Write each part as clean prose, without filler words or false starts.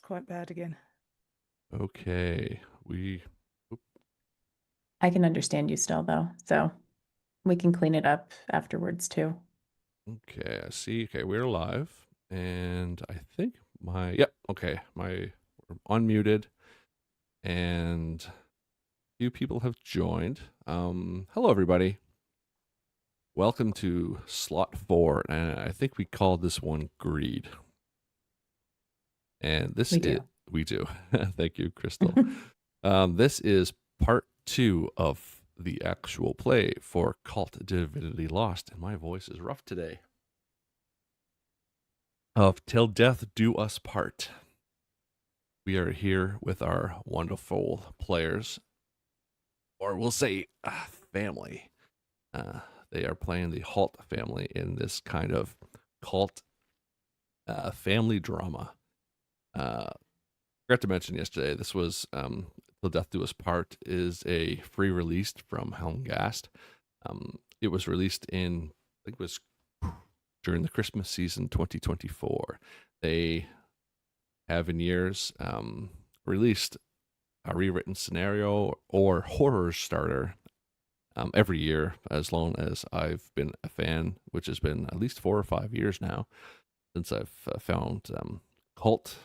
quite bad again. Okay, I can understand you still, though, so we can clean it up afterwards, too. okay, I see. Okay, we're live, and I think yep, okay, we're unmuted, and a few people have joined. Hello, everybody. Welcome to slot 4, and I think we called this one Greed. And We do. we do. Thank you, Crystal. This is part 2 of the actual play for KULT Divinity Lost, and my voice is rough today. Of Till Death Do Us Part. We are here with our wonderful players, or we'll say family. They are playing the Halt family in this kind of cult family drama. Forgot to mention yesterday, this was Till Death Do Us Part is a free release from Helmgast. It was released in, I think it was during the Christmas season 2024. They have in years released a rewritten scenario or horror starter every year, as long as I've been a fan, which has been at least 4 or 5 years now since I've found KULT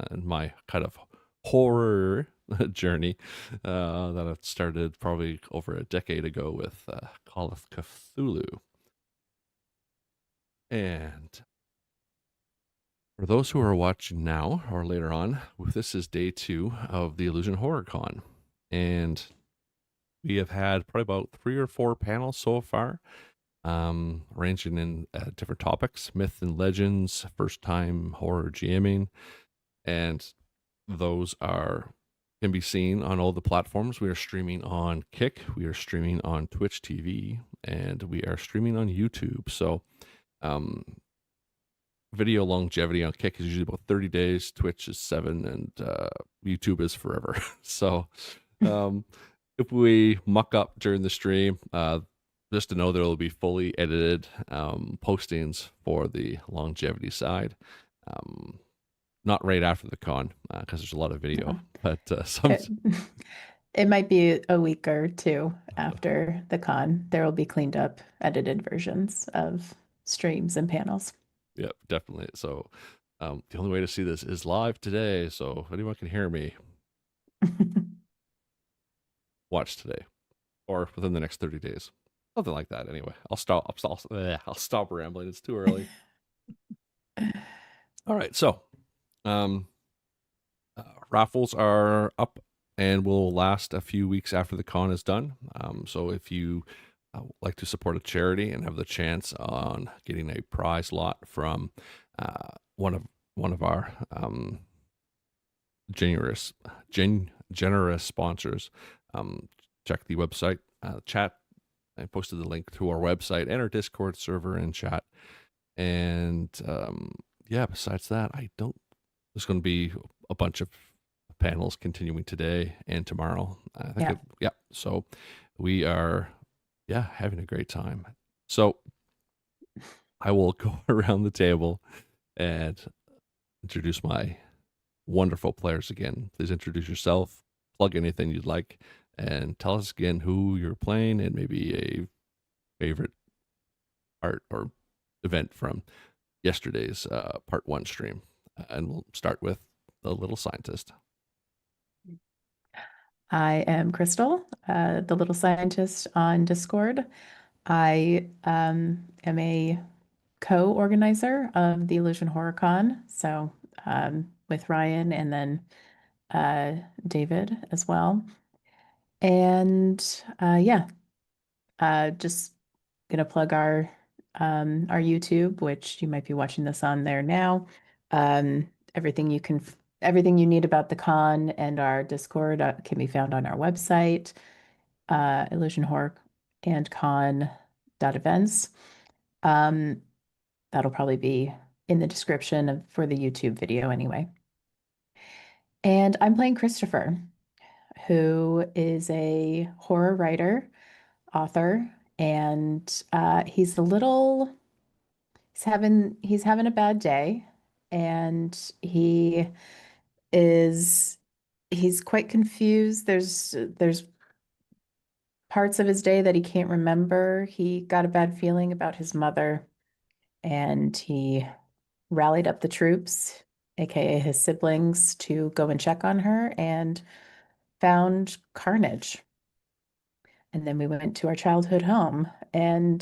and my kind of horror journey that I've started probably over a decade ago with Call of Cthulhu. And for those who are watching now or later on, this is day 2 of the Illusion Horror Con. And we have had probably about 3 or 4 panels so far, ranging in different topics, myth and legends, first time horror GMing, and those can be seen on all the platforms. We are streaming on Kick, we are streaming on Twitch TV, and we are streaming on YouTube. So video longevity on Kick is usually about 30 days, Twitch is 7, and YouTube is forever. So if we muck up during the stream, just to know there will be fully edited postings for the longevity side. Not right after the con, because there's a lot of video, but It might be a week or 2 after the con. There will be cleaned up, edited versions of streams and panels. yeah, definitely. So the only way to see this is live today. So if anyone can hear me, watch today or within the next 30 days. Something like that. Anyway, I'll stop rambling. It's too early. All right. So raffles are up and will last a few weeks after the con is done. So if you like to support a charity and have the chance on getting a prize lot from one of our generous sponsors, check the website chat. I posted the link to our website and our Discord server and chat. And yeah, besides that, there's going to be a bunch of panels continuing today and tomorrow. I think so we are having a great time. So I will go around the table and introduce my wonderful players again. Please introduce yourself, plug anything you'd like, and tell us again who you're playing and maybe a favorite part or event from yesterday's part 1 stream. And we'll start with the little scientist. I am Crystal, the little scientist on Discord. I am a co-organizer of the Illusion Horror Con, so with Ryan and then David as well. And just gonna plug our YouTube, which you might be watching this on there now. Everything you need about the con and our Discord can be found on our website, Illusion Horror and Con events. That'll probably be in the description for the YouTube video anyway. And I'm playing Christopher, who is a horror writer, author, and he's having a bad day, and he is he's quite confused. There's parts of his day that he can't remember. He got a bad feeling about his mother, and he rallied up the troops, aka his siblings, to go and check on her and found carnage. And then we went to our childhood home and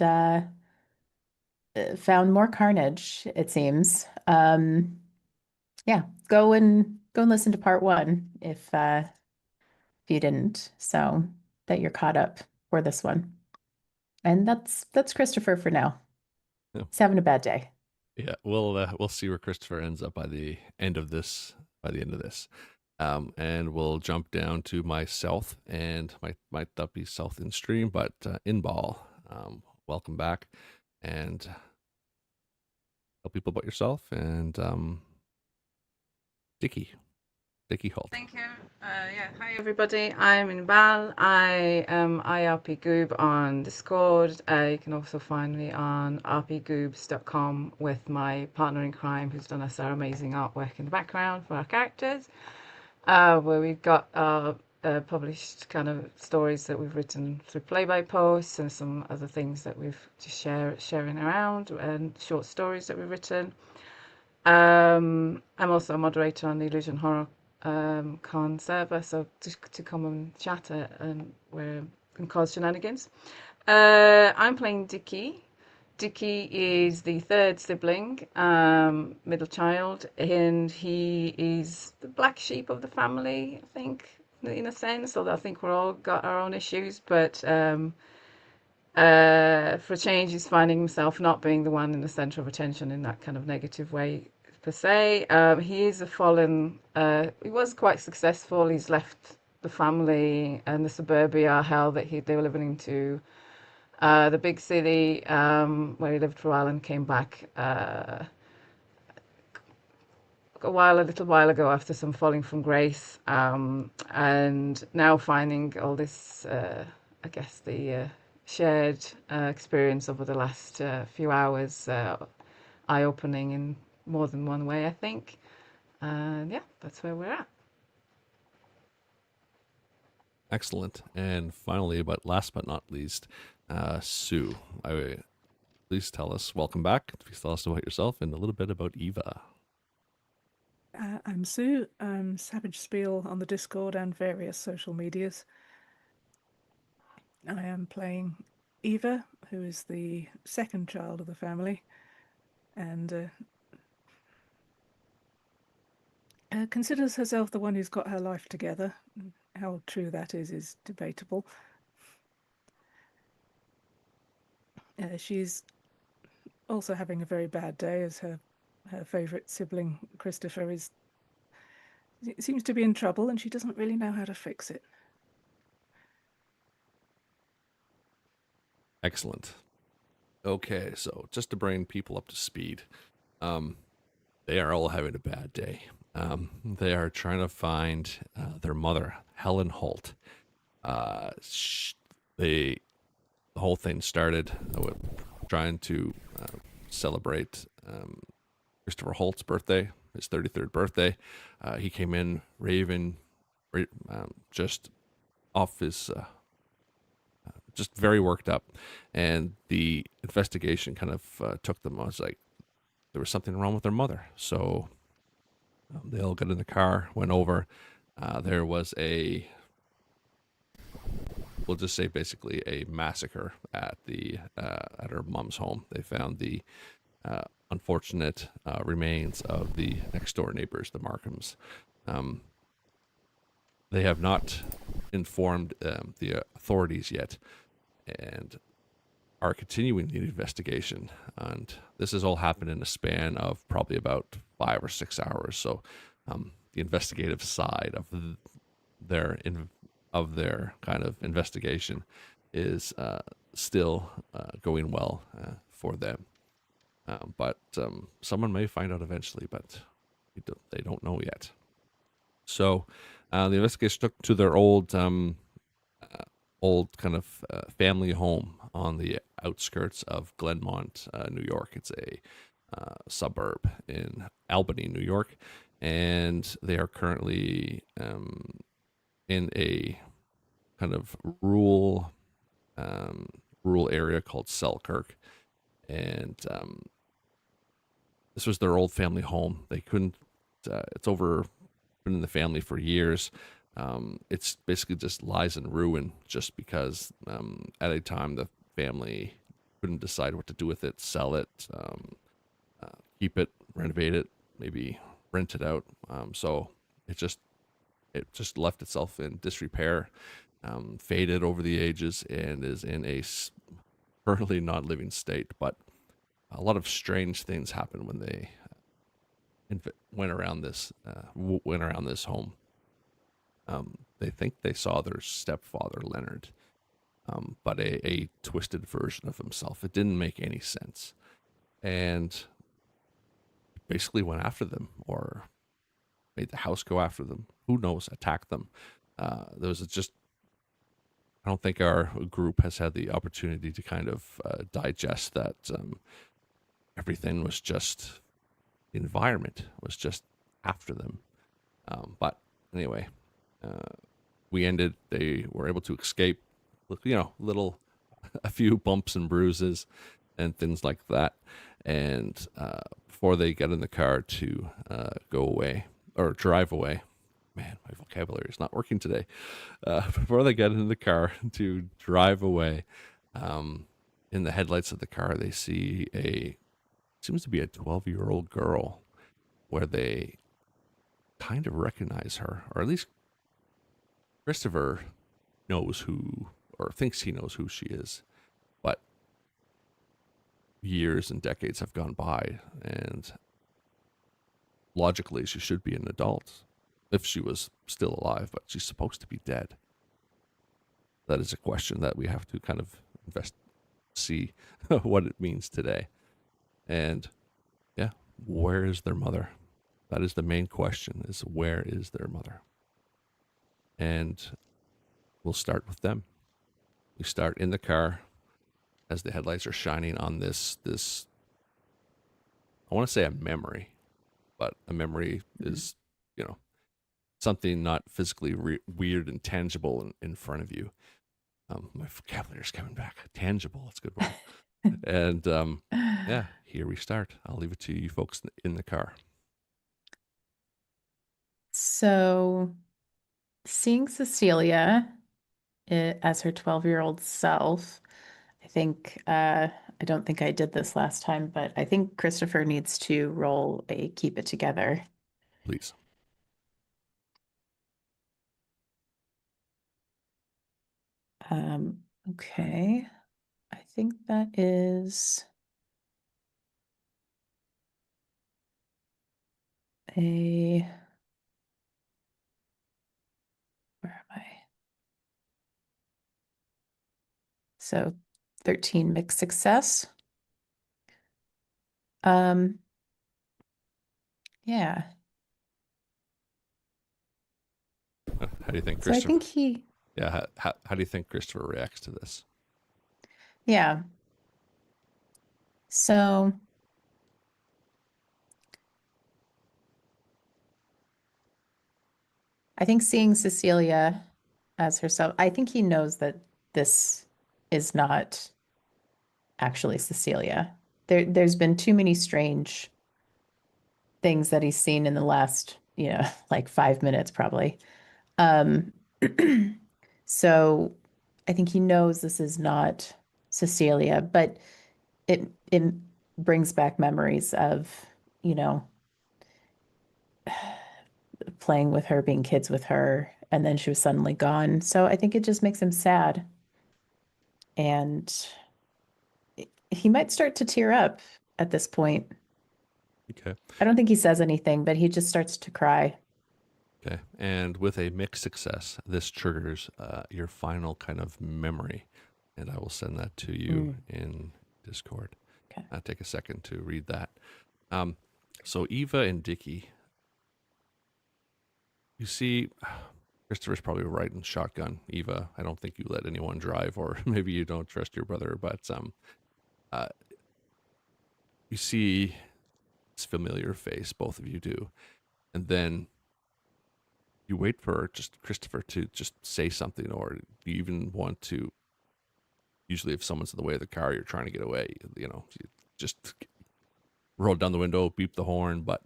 found more carnage, it seems. Yeah, go and listen to part one if you didn't, so that you're caught up for this one. And that's Christopher for now. Yeah, He's having a bad day. yeah. We'll see where Christopher ends up by the end of this. By the end of this, and we'll jump down to my south, and might not be south in stream, but in ball. Welcome back, and tell people about yourself and Dicky Holt. Thank you. Yeah, hi everybody. I'm Inbal. I am IRP Goob on Discord. You can also find me on rpgoobs.com with my partner in crime who's done us our amazing artwork in the background for our characters, where we've got our published kind of stories that we've written through play-by posts and some other things that we've just sharing around and short stories that we've written. I'm also a moderator on the Illusion Horror Con server, so to come and chat and cause shenanigans. I'm playing Dicky. Dicky is the third sibling, middle child, and he is the black sheep of the family, I think, in a sense, although I think we're all got our own issues, but for a change, he's finding himself not being the one in the center of attention in that kind of negative way per se. He is a fallen. He was quite successful. He's left the family and the suburbia hell that they were living into. The big city where he lived for a while and came back a little while ago after some falling from grace, and now finding all this, I guess the shared experience over the last few hours, eye-opening in more than one way, I think. And yeah, that's where we're at. Excellent. And finally, but last but not least, Sue. Please tell us. Welcome back. Please tell us about yourself and a little bit about Eva. I'm Sue. I'm Savage Spiel on the Discord and various social medias. I am playing Eva, who is the second child of the family, and considers herself the one who's got her life together. How true that is debatable. She's also having a very bad day, as her favourite sibling, Christopher, seems to be in trouble, and she doesn't really know how to fix it. Excellent. Okay, so just to bring people up to speed, they are all having a bad day. They are trying to find their mother, Helen Holt. The whole thing started with trying to celebrate Christopher Holt's birthday, his 33rd birthday. He came in raving, just off his, just very worked up. And the investigation kind of took them. I was like, there was something wrong with their mother. So they all got in the car, went over. There was we'll just say basically a massacre at her mom's home. They found the unfortunate remains of the next door neighbors, the Markhams. They have not informed the authorities yet, and are continuing the investigation. And this has all happened in a span of probably about 5 or 6 hours. So the investigative side of their kind of investigation is still going well for them. But someone may find out eventually, but they don't know yet. So the investigation took to their old kind of family home on the outskirts of Glenmont, New York. It's a suburb in Albany, New York. and they are currently in a kind of rural area called Selkirk, and this was their old family home. They couldn't. It's over been in the family for years. It's basically just lies in ruin, just because at a time the family couldn't decide what to do with it, sell it, keep it, renovate it, maybe rent it out. So it just left itself in disrepair, faded over the ages, and is in a currently non-living state. But a lot of strange things happened when they went around this home. They think they saw their stepfather Leonard, but a twisted version of himself. It didn't make any sense, and basically went after them, or made the house go after them. Who knows? Attacked them. There was just. I don't think our group has had the opportunity to kind of digest that. Everything was just. The environment was just after them. But anyway, they were able to escape, a few bumps and bruises and things like that. And before they get in the car to go away or drive away, man, my vocabulary is not working today. Before they get in the car to drive away, in the headlights of the car, they see seems to be a 12-year-old girl, where they kind of recognize her, or at least Christopher knows who, or thinks he knows who she is. But years and decades have gone by, and logically she should be an adult if she was still alive, but she's supposed to be dead. That is a question that we have to kind of see what it means today. And yeah, where is their mother? That is the main question, is where is their mother? And we'll start with them. We start in the car as the headlights are shining on this I want to say a memory, but a memory is, something not physically weird and tangible in front of you. My vocabulary is coming back. Tangible, that's a good word. And yeah, here we start. I'll leave it to you folks in the car. So, seeing Cecilia as her 12-year-old self, I don't think I did this last time, but I think Christopher needs to roll a keep it together. Please. Okay. I think that is where am I? So 13 mixed success. Yeah. How do you think So I Christopher? think he, Yeah, how do you think Christopher reacts to this? yeah. So I think seeing Cecilia as herself, I think he knows that this is not actually Cecilia. There's been too many strange things that he's seen in the last, like 5 minutes probably. So I think he knows this is not Cecilia, but it brings back memories of, playing with her, being kids with her, and then she was suddenly gone. So I think it just makes him sad. And he might start to tear up at this point. Okay. I don't think he says anything, but he just starts to cry. Okay. And with a mixed success, this triggers your final kind of memory. And I will send that to you in Discord. Okay. I'll take a second to read that. So Eva and Dickie, you see, Christopher's probably riding shotgun. Eva, I don't think you let anyone drive, or maybe you don't trust your brother, but you see this familiar face, both of you do. and then you wait for just Christopher to just say something, or you even want to. Usually, if someone's in the way of the car, you're trying to get away. You just roll down the window, beep the horn. But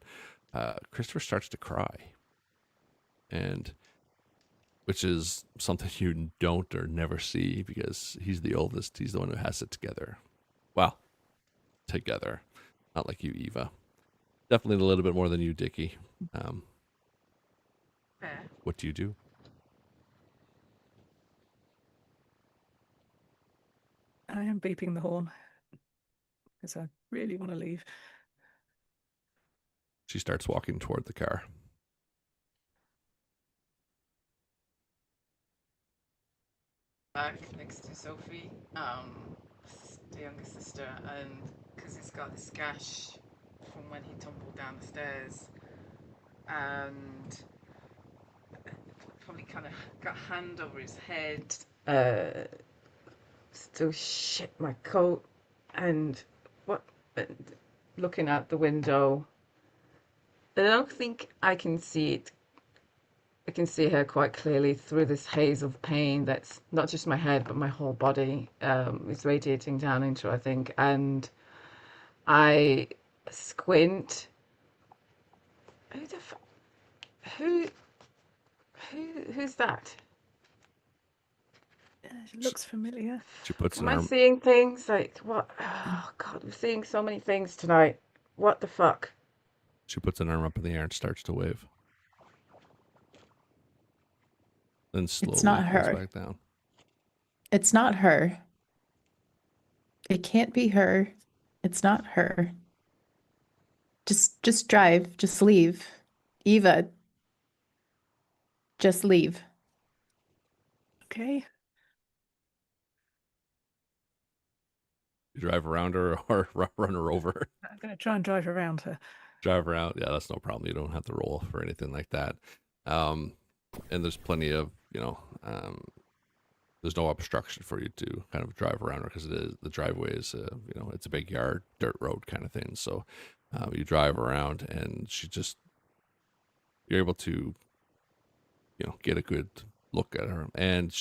Christopher starts to cry, and which is something you don't or never see because he's the oldest. He's the one who has it together. Well, together, not like you, Eva. Definitely a little bit more than you, Dickie. Fair. What do you do? I am beeping the horn because I really want to leave. She starts walking toward the car. Back next to Sophie, the younger sister, and because he's got this gash from when he tumbled down the stairs, and probably kind of got a hand over his head. Still shit my coat, and what? And looking out the window, and I don't think I can see it. I can see her quite clearly through this haze of pain that's not just my head, but my whole body is radiating down into, I think. And I squint. Who the who, who's that? It looks familiar. She puts Am an I arm. seeing things like what? Oh God, I'm seeing so many things tonight. What the fuck? She puts an arm up in the air and starts to wave. Then slowly not goes her. back down. It's not her. It can't be her. It's not her. Just drive. Just leave. Eva, just leave. Okay. You drive around her or run her over. I'm going to try and drive around her. Drive around. Yeah, that's no problem. You don't have to roll for anything like that. And there's plenty of, there's no obstruction for you to kind of drive around her because the driveway is, it's a big yard, dirt road kind of thing. So you drive around and you're able to, get a good look at her. And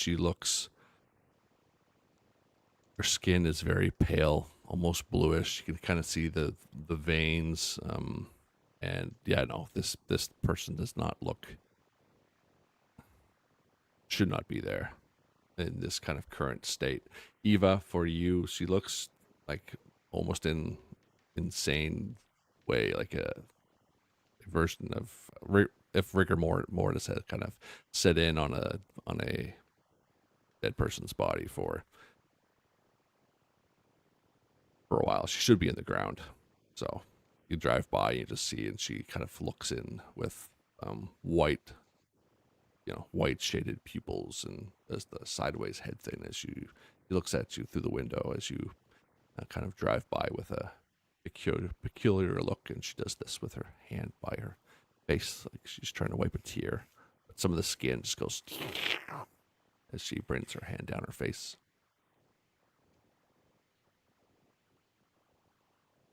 her skin is very pale, almost bluish. You can kind of see the veins. And yeah, no, this person does not should not be there in this kind of current state. Eva, for you, she looks like almost in insane way, like a version of if rigor mortis had kind of set in on a dead person's body for a while. She should be in the ground. So you drive by and you just see, and she kind of looks in with white shaded pupils, and does the sideways head thing as he looks at you through the window as you kind of drive by with a peculiar look, and she does this with her hand by her face like she's trying to wipe a tear, but some of the skin just goes as she brings her hand down her face.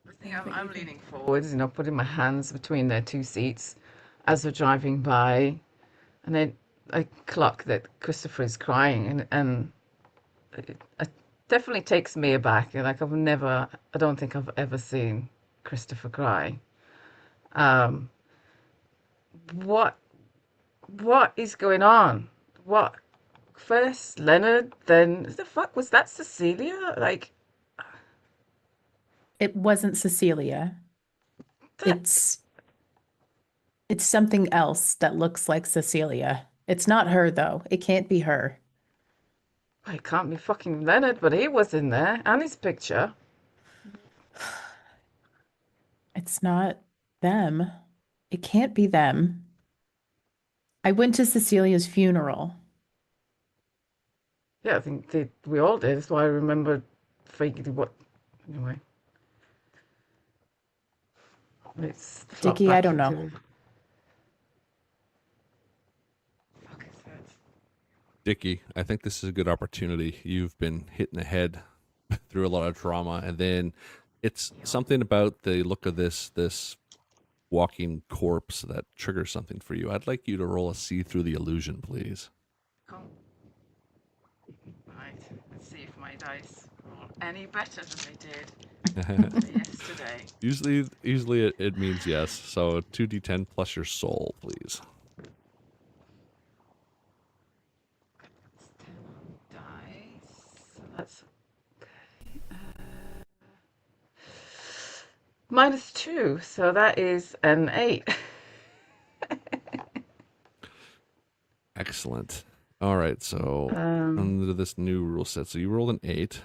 I think I'm leaning forwards, putting my hands between their two seats as we're driving by, and then I clock that Christopher is crying, and it definitely takes me aback. Like I don't think I've ever seen Christopher cry. Um, what is going on? What? First Leonard, then the fuck was that Cecilia? Like It wasn't Cecilia. that. It's something else that looks like Cecilia. It's not her, though. It can't be her. It can't be fucking Leonard, but he was in there, and his picture. It's not them. It can't be them. I went to Cecilia's funeral. Yeah, I think we all did. That's why I remember vaguely what. Anyway, let's flop Dickie, I back don't know. into. Fuck is that? Dickie, I think this is a good opportunity. You've been hit in the head through a lot of trauma, and then it's something about the look of this walking corpse that triggers something for you. I'd like you to roll a see through the illusion, please. Cool. Right. Let's see if my dice roll any better than they did yesterday. Usually it means yes. So 2d10 plus your soul, please. It's 10 on dice. So that's -2. So that is an 8. Excellent. All right, so under this new rule set, so you rolled an 8.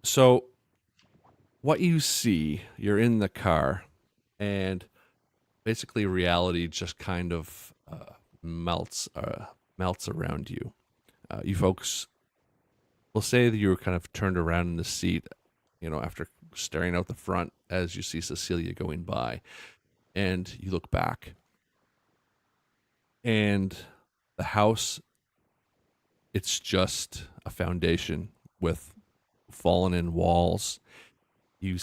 So what you see, you're in the car, and basically reality just kind of melts around you. You folks, will say that you were kind of turned around in the seat, after staring out the front as you see Cecilia going by, and you look back, and the house, it's just a foundation with fallen in walls. You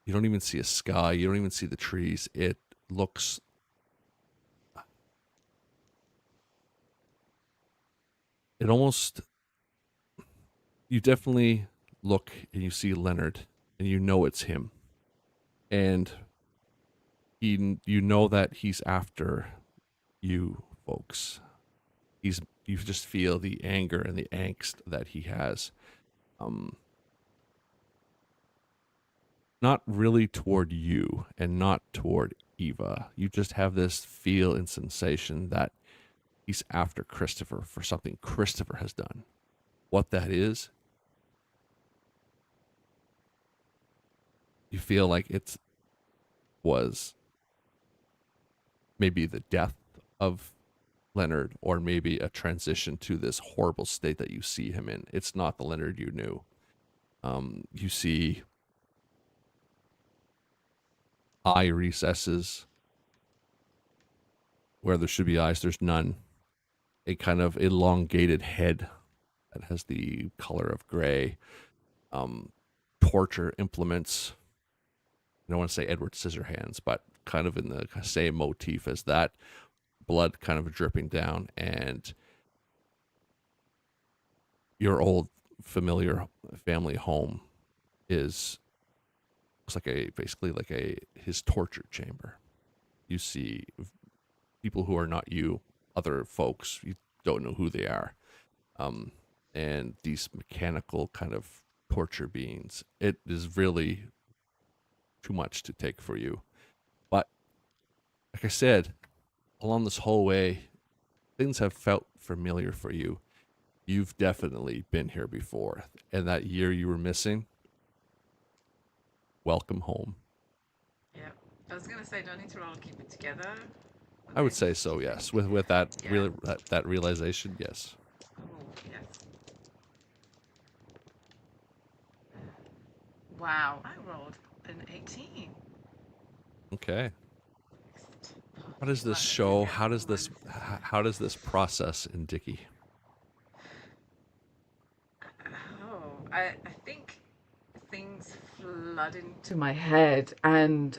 don't even see a sky. You don't even see the trees. It looks, it almost, you definitely look and you see Leonard and you know it's him. And you know that he's after you folks. You just feel the anger and the angst that he has. Not really toward you and not toward Eva. You just have this feel and sensation that he's after Christopher for something Christopher has done. What that is, you feel like it was maybe the death of Leonard, or maybe a transition to this horrible state that you see him in. It's not the Leonard you knew. You see eye recesses where there should be eyes, there's none. A kind of elongated head that has the color of gray. Torture implements. I don't want to say Edward Scissorhands, but kind of in the same motif as that. Blood kind of dripping down, and your old familiar family home looks like basically like his torture chamber. You see people who are not you, other folks, you don't know who they are, and these mechanical kind of torture beings. It is really too much to take for you, but like I said, along this whole way, things have felt familiar for you. You've definitely been here before, and that year you were missing, welcome home. Yeah. I was going to say, do I need to roll to keep it together? I would say so, yes. With that Yeah. that realization, yes. Oh, yes. Wow, I rolled an 18. Okay. How does Well, this I did show? get How does this process in Dicky? Oh, I think things flood into my head, and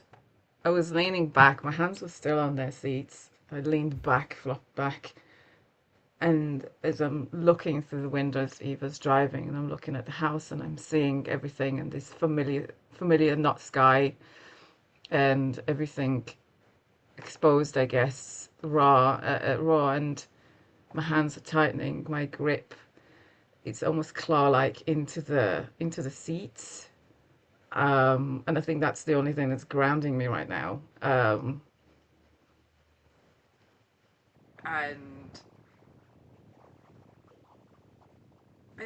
I was leaning back. My hands were still on their seats. I leaned back, flopped back, and as I'm looking through the windows, Eva's driving, and I'm looking at the house, and I'm seeing everything, and this familiar not sky, and everything exposed, I guess, raw, and my hands are tightening. My grip, it's almost claw-like into the seats, and I think that's the only thing that's grounding me right now. And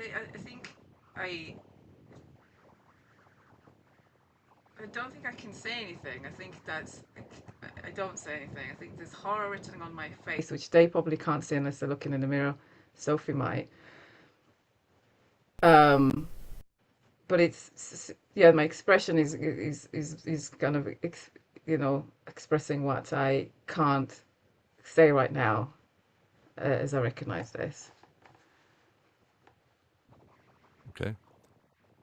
I think I I don't think I can say anything. I don't say anything. I think there's horror written on my face, which they probably can't see unless they're looking in the mirror. Sophie might. But yeah, my expression is kind of expressing what I can't say right now, as I recognize this.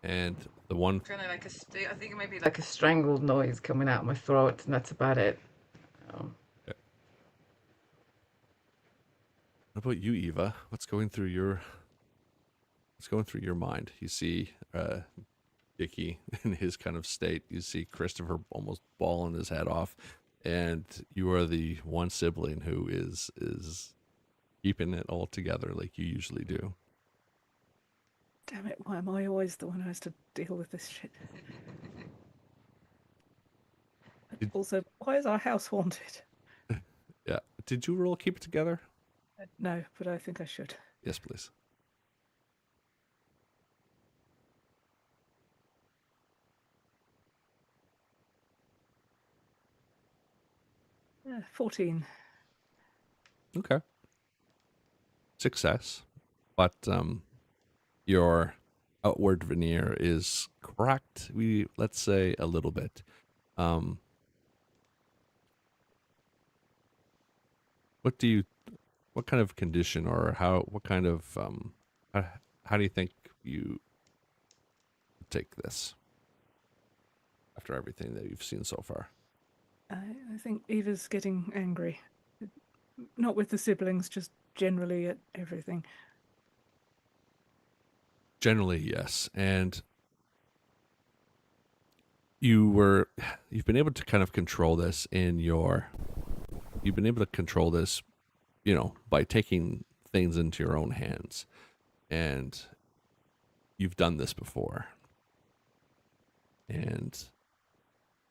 And the one, Kind of like I think it might be like a strangled noise coming out of my throat, and that's about it. Um, what about you, Eva? What's going through your mind? You see Dickie in his kind of state. You see Christopher almost bawling his head off, and you are the one sibling who is keeping it all together like you usually do. Damn it, why am I always the one who has to deal with this shit? Also, why is our house haunted? Yeah. Did you roll keep it together? No, but I think I should. Yes, please. 14. Okay. Success. But your outward veneer is cracked, let's say a little bit. Um what kind of condition, or what kind of how do you think you take this after everything that you've seen so far? I think Eva's getting angry. Not with the siblings, just generally at everything. Generally, yes. And you've been able to kind of control this you've been able to control this, by taking things into your own hands. And you've done this before. And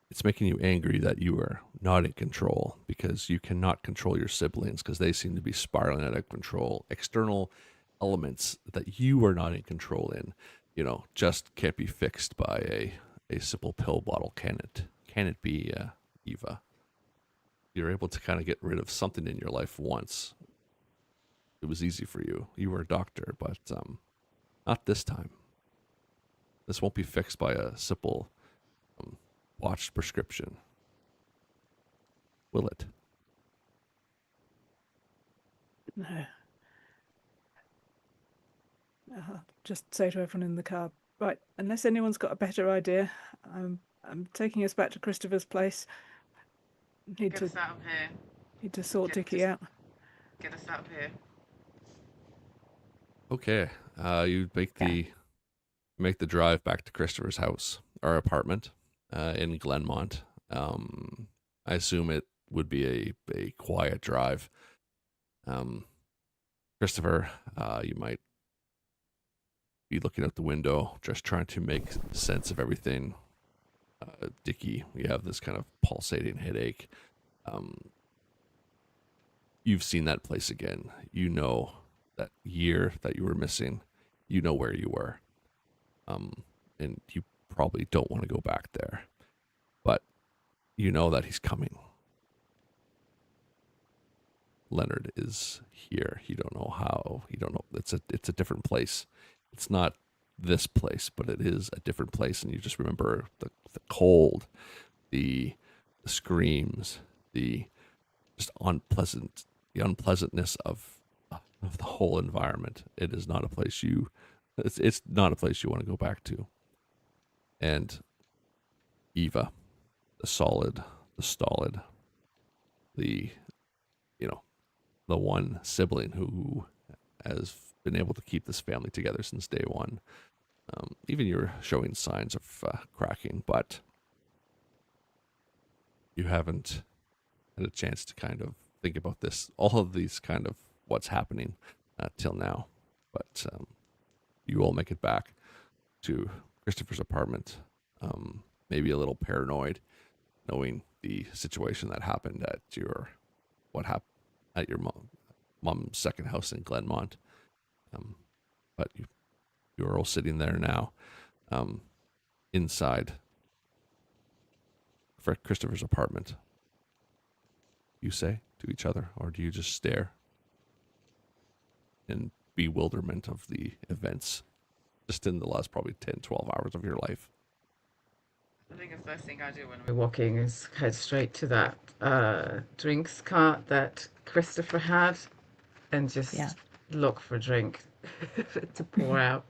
it's making you angry that you are not in control, because you cannot control your siblings because they seem to be spiraling out of control. External elements that you are not in control in, just can't be fixed by a simple pill bottle, can it? Can it be, Eva? You're able to kind of get rid of something in your life once. It was easy for you. You were a doctor, but not this time. This won't be fixed by a simple watched prescription. Will it? No. I'll just say to everyone in the car, right, unless anyone's got a better idea, I'm taking us back to Christopher's place. Need get us out of here. to sort Dickie out. Get us out of here. Okay. You make the drive back to Christopher's house, or apartment, in Glenmont. I assume it would be a quiet drive. Christopher, you might be looking out the window, just trying to make sense of everything. Dickie, you have this kind of pulsating headache. You've seen that place again. You know that year that you were missing. You know where you were. And you probably don't want to go back there. But you know that he's coming. Leonard is here. You don't know how. You don't know. It's a different place. It's not this place, but it is a different place. And you just remember the cold, the screams, the just the unpleasantness of the whole environment. It is not a place it's not a place you want to go back to. And Eva, the stolid, the the one sibling who has been able to keep this family together since day one. Even you're showing signs of cracking, but you haven't had a chance to kind of think about all of these kind of what's happening till now. But you all make it back to Christopher's apartment, maybe a little paranoid, knowing the situation that happened at your mom's second house in Glenmont. But you're all sitting there now, inside for Christopher's apartment. You say to each other, or do you just stare in bewilderment of the events just in the last probably 10, 12 hours of your life? I think the first thing I do when we're walking is head straight to that drinks cart that Christopher had and just look for a drink to pour out.